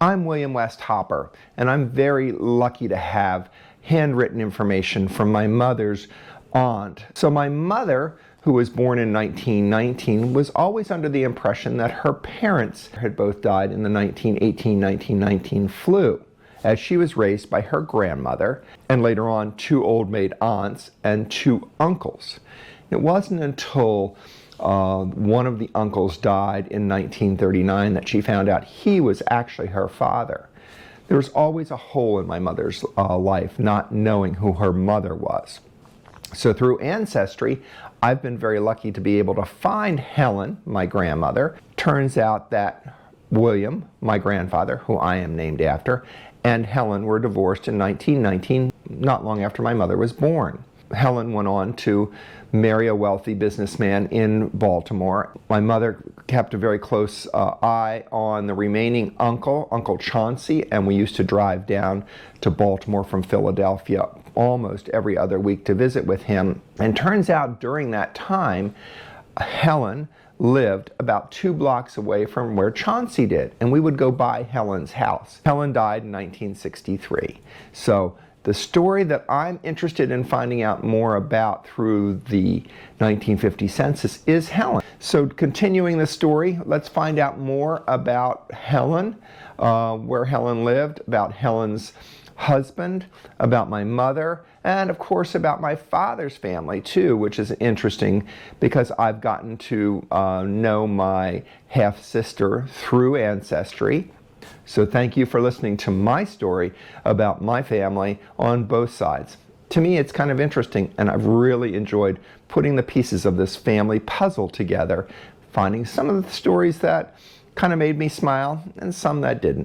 I'm William West Hopper, and I'm very lucky to have handwritten information from my mother's aunt. So my mother, who was born in 1919, was always under the impression that her parents had both died in the 1918-1919 flu, as she was raised by her grandmother, and later on 2 old maid aunts and 2 uncles. It wasn't until one of the uncles died in 1939 that she found out he was actually her father. There was always a hole in my mother's life, not knowing who her mother was. So through Ancestry, I've been very lucky to be able to find Helen, my grandmother. Turns out that William, my grandfather, who I am named after, and Helen were divorced in 1919, not long after my mother was born. Helen went on to marry a wealthy businessman in Baltimore. My mother kept a very close eye on the remaining uncle, Uncle Chauncey, and we used to drive down to Baltimore from Philadelphia almost every other week to visit with him. And turns out during that time, Helen lived about 2 blocks away from where Chauncey did, and we would go by Helen's house. Helen died in 1963. So the story that I'm interested in finding out more about through the 1950 census is Helen. So continuing the story, let's find out more about Helen, where Helen lived, about Helen's husband, about my mother, and of course about my father's family too, which is interesting because I've gotten to know my half-sister through Ancestry. So thank you for listening to my story about my family on both sides. To me, it's kind of interesting, and I've really enjoyed putting the pieces of this family puzzle together, finding some of the stories that kind of made me smile and some that didn't.